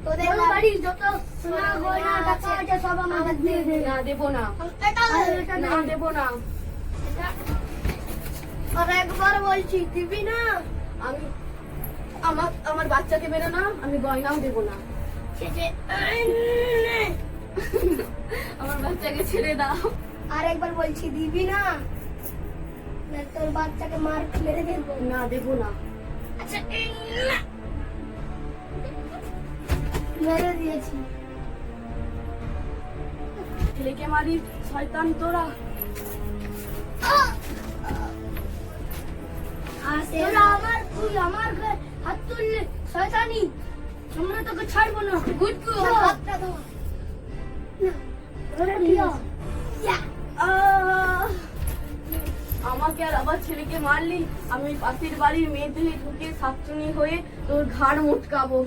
তোদের বাড়ির যত সোনা গয়না টাকা আছে সব আমাদের দিয়ে দে। না দেব না, না দেব না। আর একবার বলছি দিবি না। আমি আমার বাচ্চাকে মেরো না, আমি গয়নাও দেব না। আমার বাচ্চাকে ছেড়ে দাও। আর একবার বলছি দিবি না, না তোর বাচ্চাকে মার মেরে দেবো। না দেব না। আচ্ছা মেরে দিয়েছি। ছেলেকে মারি শয়তান তোরা। তোরা আমার তুই আমার গায়ে হাত তুললে শয়তানি, আমরা তোকে ছাড়বো না। গুড্ডু হাতটা দাও না, ধরে দিও। আমাকে আর আবার ছেলেকে মারলি, আমি পাশের বাড়ির মেয়েদের ঢুকে শাকচুনি হয়ে তোর ঘাড় মুটকাবো।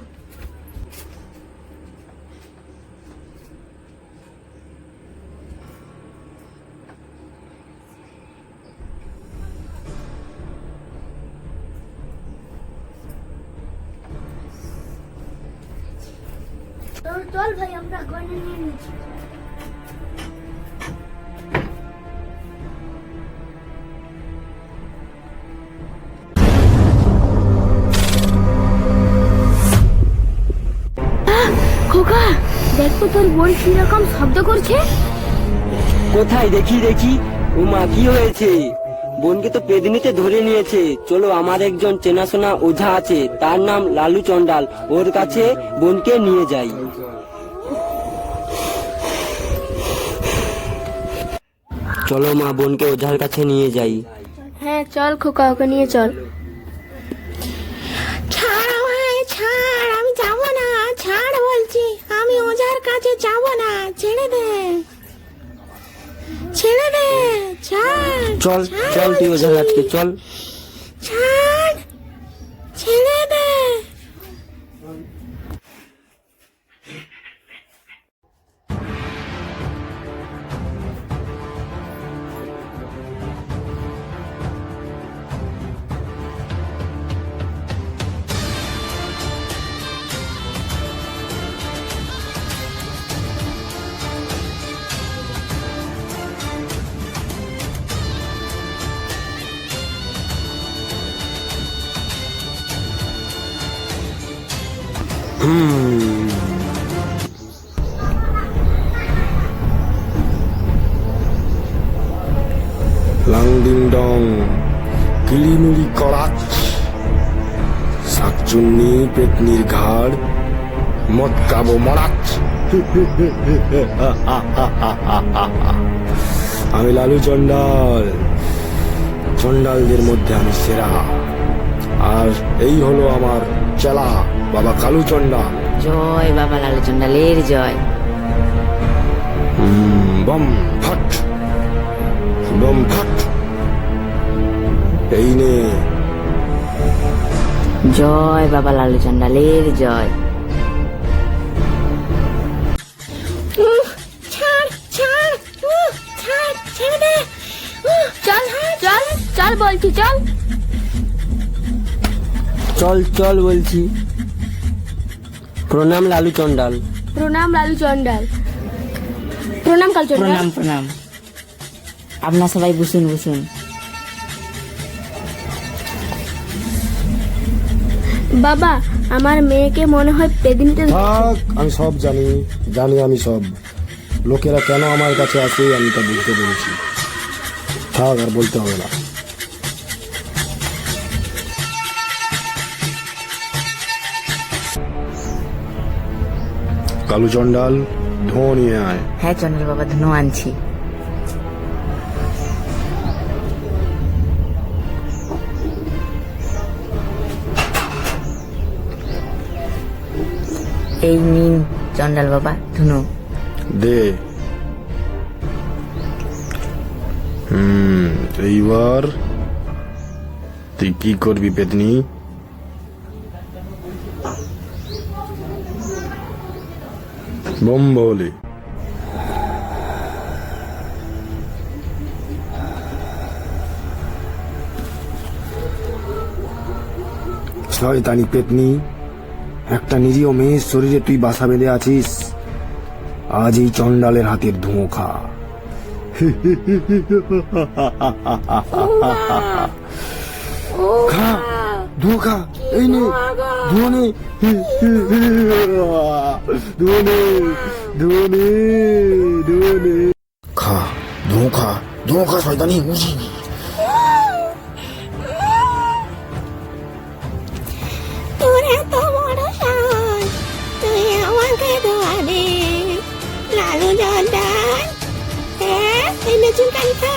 চল ভাই আমরা গয়না নিয়ে নিচ্ছি। খোকা দেখো তোর বোন কিরকম শব্দ করছে। কোথায় দেখি দেখি। ও মা, কি হয়েছে? বোনকে তো পেদনিতে ধরে নিয়েছে। চলো, আমার একজন চেনাশোনা ওঝা আছে, তার নাম লালু চন্ডাল, ওর কাছে বোনকে নিয়ে যাই। চলো মা, বোনকে ওঝার কাছে নিয়ে যাই। হ্যাঁ চল খোকা, ওকে নিয়ে চল। ছাড় ভাই ছাড়, আমি যাবো না, ছাড় বলছি, আমি ওঝার কাছে যাবো না, ছেড়ে দে, ছেড়ে দে, ছাড়। চল চল, তুই ওঝার কাছে চল। ছাড়, ছেড়ে দে। লাং ডিং ডং, কিলিমিলি করাচ, শাকচুন্নি পেতনির ঘাড় মটকাবো মরাচ। আমি লালু চন্ডাল, চন্ডালদের মধ্যে আমি সেরা। আর এই হলো আমার চেলা বাবা কালু চন্ডাল। জয় বাবা লালু চন্ডালের জয়। বম ফাট, বম ফাট। এই নে। জয় বাবা লালু চন্ডালের জয়। ছাড় ছাড়, ছাড়, ছেড়ে দে। চল চল চল বলছি চল। চল চল বলছি। প্রণাম লালু চন্ডাল। প্রণাম লালু চন্ডাল। প্রণাম কালচন্ডাল। প্রণাম প্রণাম। আপনার সবাই বসুন বসুন। বাবা, আমার মেয়েকে মনে হয় পেদিনিতে থাক, আমি সব জানি, আমি সব। লোকেরা কেন আমার কাছে আসে আমি তা বুঝতে পেরেছি। থাক, আর বলতে হবে না। কালু চন্ডাল, ধোঁ নিয়ে আয়। হ্যাঁ চন্ডাল বাবা, ধনু আনছি। এই নিন চন্ডাল বাবা ধনু। দে। এইবার তুই কি করবি পেতনি? বোম বলে শয়তানি পেতনি, একটা নিরীহ মেয়ের শরীরে তুই বাসা বেঁধে আছিস। আজ এই চন্ডালের হাতের ধোঁ খা। খা, ধোঁ খা, এই নে, ধোঁ নে, ধোঁ নে, ধোঁ নে, ধোঁ নে। খা, ধোঁ খা, ধোঁ খা শয়তানি। তোর এত বড় সাহস, তুই আমাকে ধোয়া দে লালু চন্ডাল। হ্যাঁ, এনে চুলকানি খা।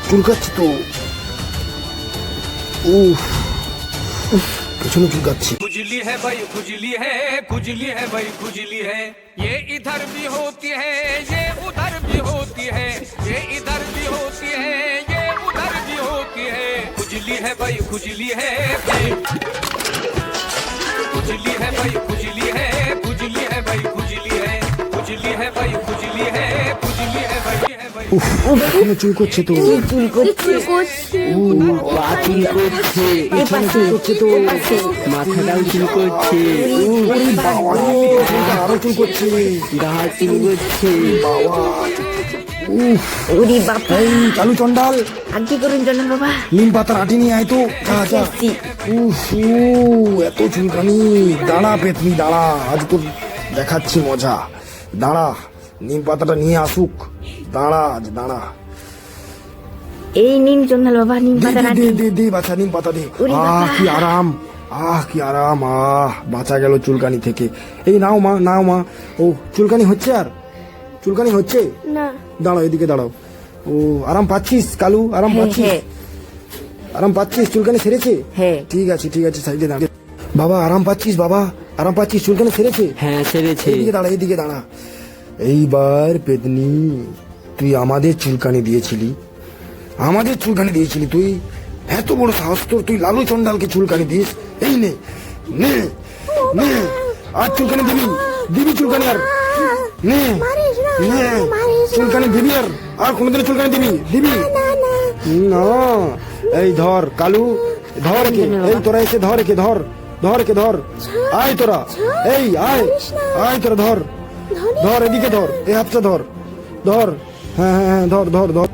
চুলকাচ্ছি তো। পেছনে চুলকাচ্ছি। खुजली है भाई खुजली है, खुजली है भाई खुजली है। ये इधर भी होती है, ये उधर भी होती है, ये इधर भी होती है, ये उधर भी होती है। खुजली है भाई खुजली है, खुजली है भाई खुजली है, खुजली है भाई खुजली है, खुजली है भाई खुजली है, खुजली है भाई है भाई। পেছনে চুল করছে তো। চুল করছে, পা চুল করছে, এপাশে করছে তো। মাথাটাও চুল করছে, আরো চুল করছে। গা চুল করছে। ওরে বাবা। এই কালু চন্ডাল, আগে করুন চন্ডাল বাবা। নিম পাতার আটি নিয়ে আয় তো। যা যা। আসছি। এত চুলকানি। দাঁড়া পেতনি দাঁড়া, আজ তোর দেখাচ্ছি মজা। দাঁড়া, নিম পাতাটা নিয়ে আসুক। দাঁড়া, আজ দাঁড়া। এই নিন চন্ডাল বাবা, নিম দে পাতা দে নাটি। দে দে দে বাছা, নিম পাতা দে। ওরে বাবা। কি আরাম, কি আরাম। বাঁচা গেল চুলকানি থেকে। এই নাও মা, নাও মা। ও চুলকানি হচ্ছে? আর চুলকানি হচ্ছে না। দাঁড়াও, এদিকে দাঁড়াও। ও আরাম পাচ্ছিস কালু? আরাম হ্যাঁ, পাচ্ছিস? হ্যাঁ। আরাম পাচ্ছিস? চুলকানি সেরেছে? হ্যাঁ। ঠিক আছে ঠিক আছে, সাইডে দাঁড়া। বাবা আরাম পাচ্ছিস? বাবা আরাম পাচ্ছিস? চুলকানি সেরেছে? হ্যাঁ সেরেছে। এদিকে দাঁড়া, এদিকে দাঁড়া। এইবার পেতনি, তুই আমাদের চুলকানি দিয়েছিলি, আমাদের চুলকানি দিয়েছিলি তুই। এত বড় সাহস তোর, তুই লালু চন্ডালকে চুলকানি দিস? এই নে নে নে, আর চুলকানি দিবি? দিবি চুলকানি? আর নে নে, চুলকানি দিবি? আর কোনোদিন চুলকানি দিবি? দিবি না। এই ধর কালু, ধর কে। এই তোরা এসে ধর কে, ধর ধর কে, ধর। আয় তোরা, এই আয় আয় তোরা, ধর ধর, এদিকে ধর, এই হাতটা ধর, ধর। হ্যাঁ হ্যাঁ হ্যাঁ, ধর ধর ধর।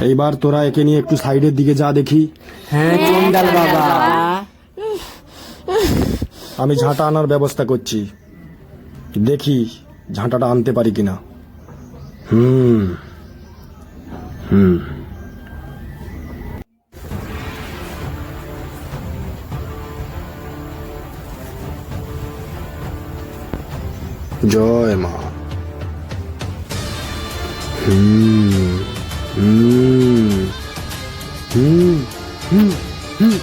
এইবার তোরা একে নিয়ে একটু সাইডের দিকে যা দেখি। হ্যাঁ চন্ডাল বাবা। আমি ঝাঁটা আনার ব্যবস্থা করছি, দেখি ঝাঁটাটা আনতে পারি কিনা। হুম হুম। জয় মা। হুম হুম হুম হুম হুম।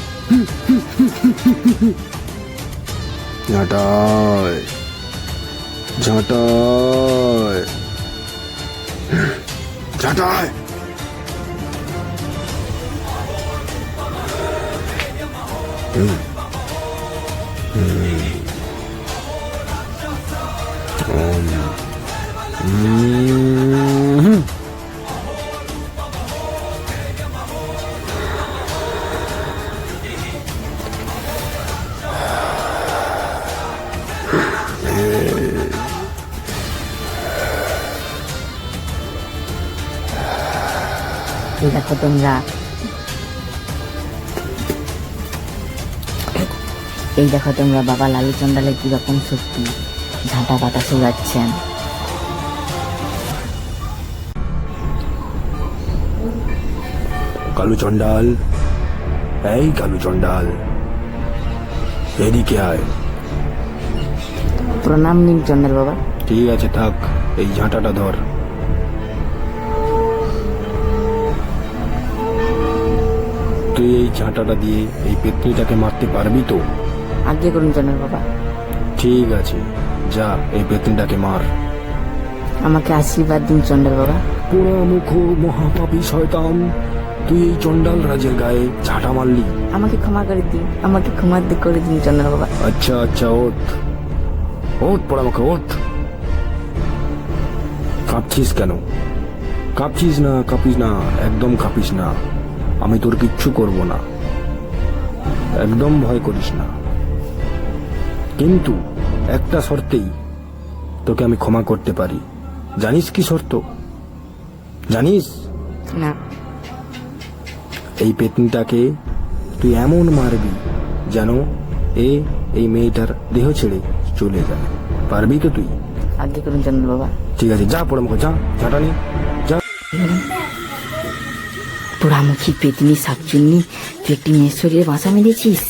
ঝাঁটায় ঝাঁটায় ঝাঁটায়। এই দেখো তোমরা, এই দেখো তোমরা বাবা লালু চন্ডালের কিরকম শক্তি, ঝাঁটা বাতাসে যাচ্ছেন। কালু চন্ডাল, এই কালু চন্ডাল, এদিকে আয়। প্রণাম নিন চন্ডাল বাবা। ঠিক আছে থাক, এই ঝাঁটাটা ধর। তুই এই ঝাঁটাটা দিয়ে এই পেতনিটাকে মারতে পারবি তো? আজ্ঞে করুন চন্ডাল বাবা। ঠিক আছে, যা এই পেতনিটাকে মার। আমাকে আশীর্বাদ দিন চন্ডাল বাবা। পোড়া মুখ মহাপাপী শয়তান, তুই এই চন্ডাল রাজের গায়ে ঝাঁটা মারলি। আমাকে ক্ষমা করে দিন, আমাকে ক্ষমা করে দিন চন্ডাল বাবা। আচ্ছা আচ্ছা, ওঠ ওঠ পোড়া মুখ, ওঠ। কাঁপছিস কেন? কাঁপছিস না, কাঁপিস না, একদম কাঁপিস না। আমি তোর কিচ্ছু করব না, একদম ভয় করিস না। কিন্তু একটা শর্তেই তোকে আমি ক্ষমা করতে পারি। জানিস কি শর্ত? জানিস? না। এই পেতনিটাকে তুই এমন মারবি যেন এই মেয়েটার দেহ ছেড়ে চলে যায়। পারবি তো তুই? আজ্ঞে করুন চন্ডাল বাবা। ঠিক আছে, যা পোড়া মুখ, যা ঝাঁটা নি, যা। পোড়ামুখী পেতনি শাকচুন্নি, তুই একটি মেয়ের শরীরে বাসা মেরেছিস।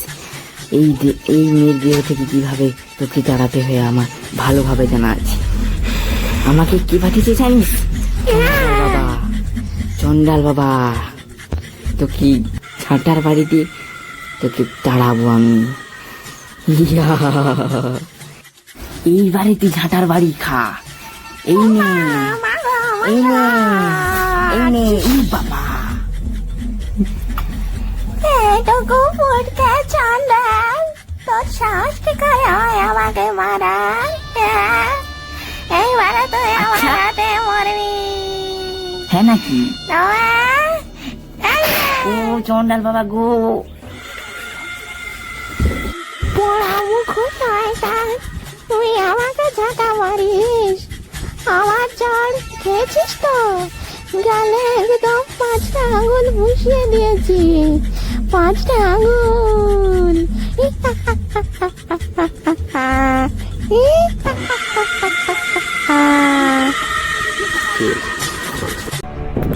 এই মেয়ের দেহ থেকে কিভাবে তোকে তাড়াতে হয়ে আমার ভালোভাবে জানা আছে। আমাকে কি পাঠিয়েছে জানিস? চন্ডাল বাবা, চন্ডাল বাবা, তোকে ঝাঁটার বাড়িতে তোকে তাড়াবো আমি। ইয়া, এইবারে তুই ঝাঁটার বাড়ি খা। এই নে, এই নে, এই নে, এই বাবা। এটুকু ফুটকে চন্ডাল, তোর সাহস কি করে হয় আমাকে মারা? এইবারে তুই আমার হাতে মরবি। হ্যাঁ নাকি? ও চন্ডাল বাবা গো। পোড়া মুখ শয়তান, তুই আমাকে ঝাঁটা মারিস। আমার জল খেয়েছিস তো? গালে একদম 5টা আঙুল বসিয়ে দিয়েছি, 5টা আঙুল।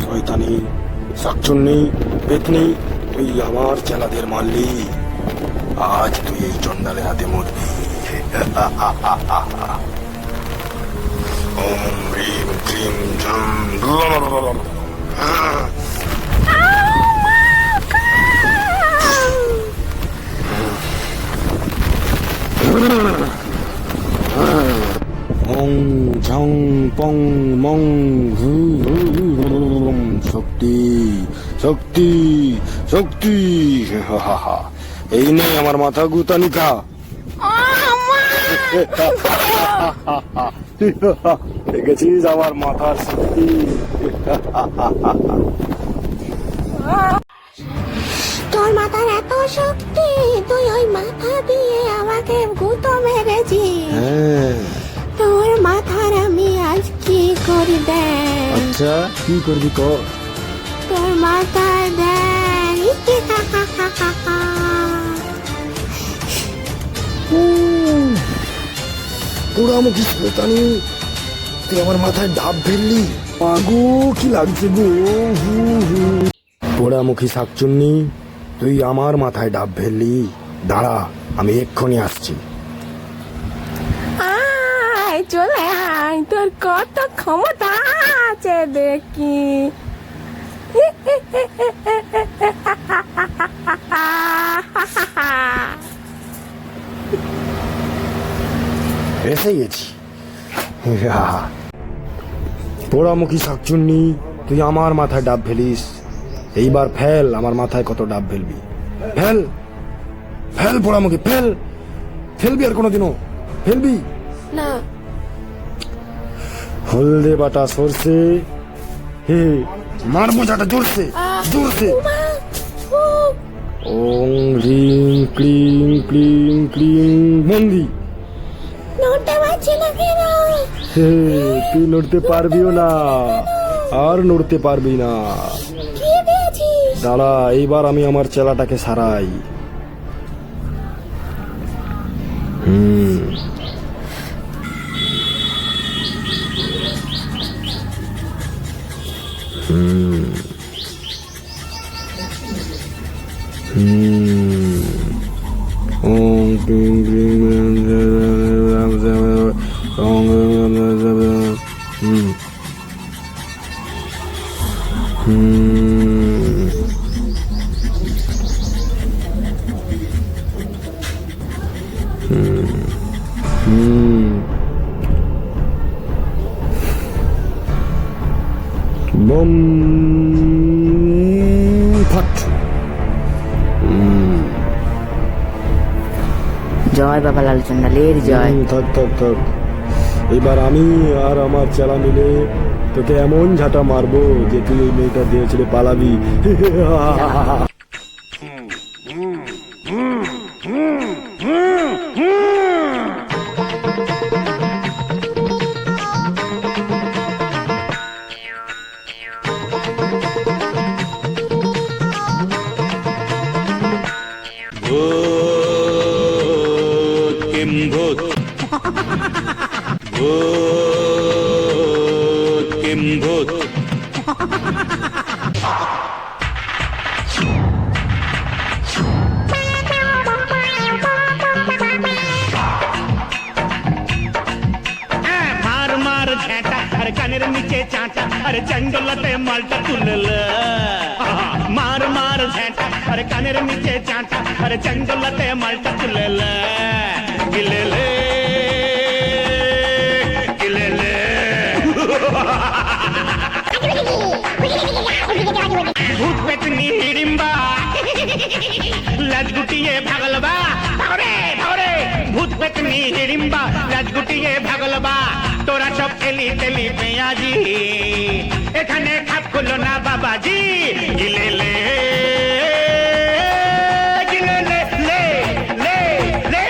শয়তানি, শাকচুন্নি, পেতনি, তুই আমার চেলাদের মারলি। আজ তুই এই চন্ডালের হাতে মরবি। ওম হ্রিম ক্রিম ঝম। ওং ঝং পং মং হু হু হু। শক্তি শক্তি শক্তি। এই নেই আমার মাথা গুতানি খা। দেখেছিস আমার মাথার শক্তি? তোর মাথার এত শক্তি, তুই ওই মাথা দিয়ে আমাকে গুঁতো মেরেছিস। হ্যাঁ। তোর মাথার আমি আজ কি করি দেখ। আচ্ছা, কি করবি কর। তোর মাথায় দেখ। পোড়ামুখী শয়তানি, তুই আমার মাথায় ডাব ফেললি। আগো কি লাগছে গো। পোড়ামুখী শাকচুন্নি, তুই আমার মাথায় ডাব ফেললি। দাঁড়া, আমি এক্ষুনি আসছি। আয় চলে আয়, তোর কত ক্ষমতা আছে দেখি। এসে গেছি। পোড়ামুখী শাকচুন্নি, তুই আমার মাথায় ডাব ফেলিস। এইবার ফেল, আমার মাথায় কত ডাব ফেলবি। ফেল ফেল পোড়ামুখী, ফেল। ফেলবি আর কোনোদিনও? ফেলবি না। হলদে বাটা সরষে, হে মারবো যাটা জোরসে জোরসে। ওং হ্রিং ক্লিং ক্লিং ক্লিং মন্দি। নড়তে পারছি না কেন? হে, তুই নড়তে পারবিও না, আর নড়তে পারবি না। কি দাঁড়া, এইবার আমি আমার চেলাটাকে সারাই। হুম হুম হুম ওম ক্রিং ক্রিং হুম হুম হুম বম ফাট। জয় বাবা লাল চন্ডালের জয়। থাক থাক থাক, এবার আমি আর আমার চেলা মিলে তোকে এমন ঝাঁটা মারবো যে তুই ওই মেয়েটা দিয়ে ছেড়ে পালাবি। মার মার ঝেঁটা আর কানের নিচে চাঁটা আর জঙ্গলতে মালটা তুলল। মার মার ঝেঁটা আর কানের নিচে চাঁটা আর জঙ্গলতে মালটা তুলল। গিলেলে গিলেলে ভূত পেতনি হিড়িম্বা লাজ গুটিয়ে ভাগলবা। ধরে ধরে ভূত পেতনি হিড়িম্বা লাজ গুটিয়ে ভাগলবা। তোরা সব এলি তেলি পেঁয়াজি, এখানে খাপ খুলো না বাবাজি। গিলেলে গিলেলে লে লে লে।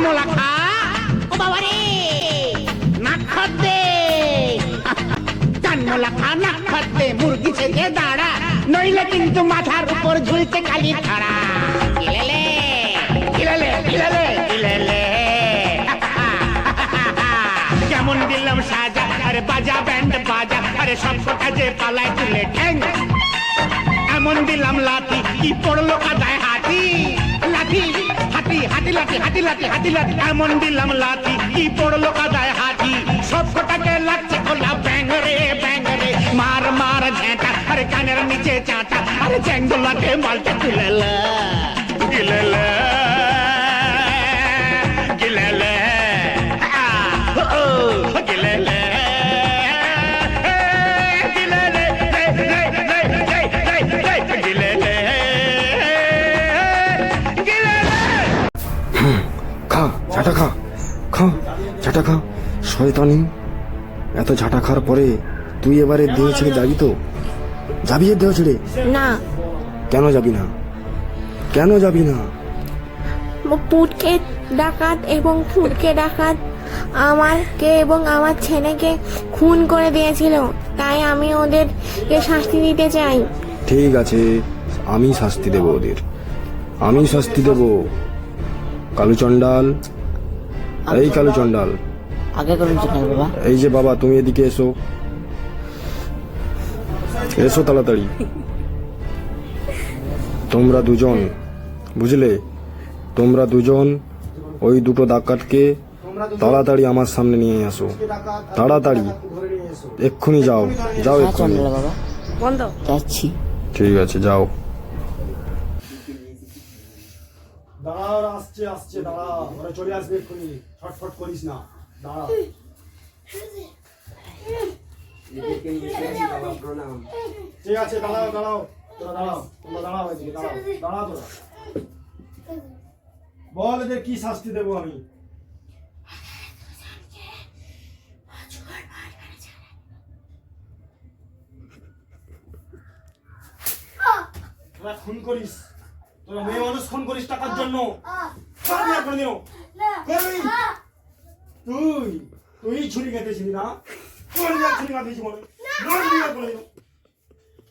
মোলাখা ও বাবা রে নাক খাদ্দে কান মোলাখা নাক খাদ্দে মুরগি থেকে দাঁড়া, নইলে কিন্তু মাথার উপর ঝুলছে কালি ছাড়া। গিলেলে গিলেলে গিলেলে গিলেলে কেমন দিলাম সাজা আরে বাজা ব্যান্ড বাজা আরে সব কটা যে পালায় তুলে ঠ্যাং। এমন দিলাম লাঠি কি পড়লো কাদায় হাতি। লাঠি হাতি হাতি লাঠি হাতি লাঠি হাতি লাঠি এমন দিলাম লাঠি কি পড়লো কাদায় হাতি। সব কটাকে লাগছে খোলা ব্যাঙরে ব্যাঙরে। মার মার ঝেঁটা আরে কানের নিচে চাঁটা আরে চ্যাঙ্গোলাতে মালটা তুলেল। গিলেলে গিলেলে গিলেলে খা ঝাঁটা খা, খা ঝাঁটা খা। শয়তানি, এত ঝাঁটা খাওয়ার পরে তুই এবারে দেহ ছেড়ে যাবি তো? যাবি এর দেহ ছেড়ে? না, কেন যাবি না? কেন যাবি না? পুটকে ডাকাত এবং ফুটকে ডাকাত আমাকে এবং আমার ছেলেকে খুন করে দিয়েছিল, তাই আমি ওদেরকে শাস্তি দিতে চাই। ঠিক আছে, আমি শাস্তি দেব ওদের, আমি শাস্তি দেব। কালু চন্ডাল, এই কালু চন্ডাল, আগে করুন চন্ডাল বাবা। এই যে বাবা, তুমি এদিকে এসো, এসো তাড়াতাড়ি। তোমরা দুজন, বুঝলে, তোমরা দুজন ওই দুটো ডাকাতকে তাড়াতাড়ি আমার সামনে নিয়ে আসো, তাড়াতাড়ি, এক্ষুনি যাও, যাও হ্যাঁ এক্ষুনি। চন্ডাল বাবা, বন্ধ। যাচ্ছি। ঠিক আছে, যাও। দাঁড়াও, আসছে আসছে, দাঁড়া, ওরা চলে আসবে এক্ষুনি, ছটফট করিস না, দাঁড়া। ঠিক আছে, দাঁড়াও দাঁড়াও, তোরা দাঁড়াও, তোমরা দাঁড়াও, এদিকে দাঁড়াও, দাঁড়াও তোরা। বল এদের কি শাস্তি দেবো আমি? তোরা খুন করিস, তোরা মেয়ে মানুষ খুন করিস টাকার জন্য। করবি আর কোনোদিনও? করবি? তুই ছুরি কেটেছিলি না? করবি আর ছুরি কাটিয়েছি বলে? করবি আর কোনোদিনও?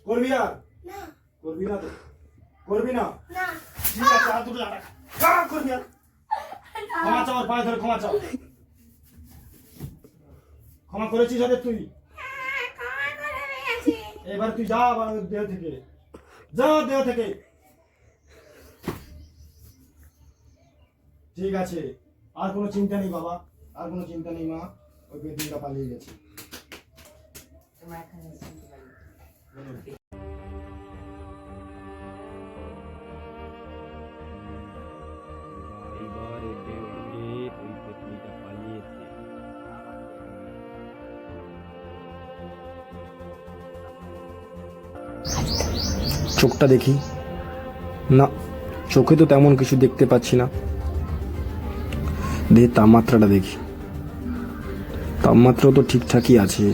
করবি আর? করবি না তো? করবি না? ঠিক আছে, আর দুটো টাকা করবি আর? ক্ষমা চাও, পায়ে ধরে ক্ষমা চাও। ক্ষমা করেছিস ওদের তুই? এবার তুই যা আবার দেহ থেকে, যা দেহ থেকে। ঠিক আছে, আর কোনো চিন্তা নেই বাবা, আর কোনো চিন্তা নেই মা। ওই বেদিনটা পালিয়ে গেছে। চোখটা দেখি না, চোখে তো তেমন কিছু দেখতে পাচ্ছি না। দেহের তাপমাত্রাটা দেখি, তাপমাত্রা তো ঠিকঠাকই আছে।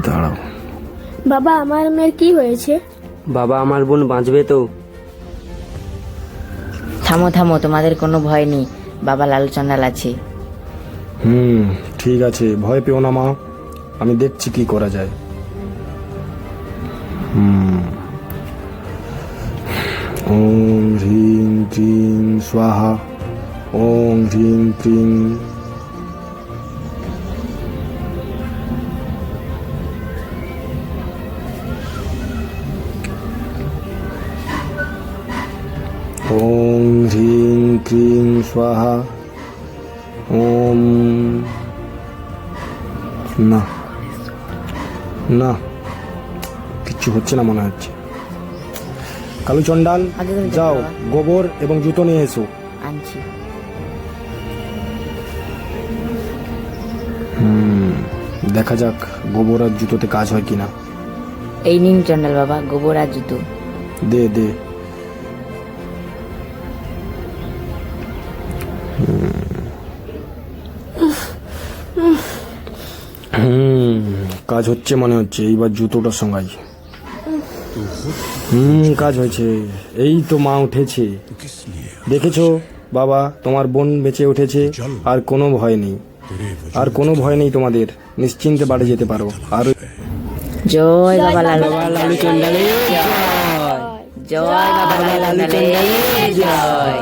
দাঁড়াও। বাবা, আমার মেয়ের কি হয়েছে? বাবা, আমার বোন বাঁচবে তো? থামো থামো, তোমাদের কোনো ভয় নেই, বাবা লালু চন্ডাল আছে। ঠিক আছে, ভয় পেও না মা, আমি দেখছি কি করা যায়। ওম হ্রিং ক্রিং স্বাহা, ওম হ্রিং ক্রিং। ওম হ্রিং ক্রিং স্বাহা, ওম। না না, কিচ্ছু হচ্ছে না মনে হচ্ছে। কালু চন্ডাল, আগে করে যাও দেখো বাবা। গোবর এবং জুতো নিয়ে এসো। আনছি। দেখা যাক গোবর আর জুতোতে কাজ হয় কিনা। এই নিন চন্ডাল বাবা, গোবর আর জুতো। দে দে। কাজ হচ্ছে মনে হচ্ছে। এইবার জুতোটার সঙ্গাই। কাজ হয়েছে। এই তো মা উঠেছে, দেখেছো বাবা, তোমার বোন বেঁচে উঠেছে। আর কোনো ভয় নেই, আর কোনো ভয় নেই তোমাদের, নিশ্চিন্তে বাড়ি যেতে পারো। আর জয় বাবা লালু লালু চন্ডালের জয় বাবা লালু চন্ডালের জয়।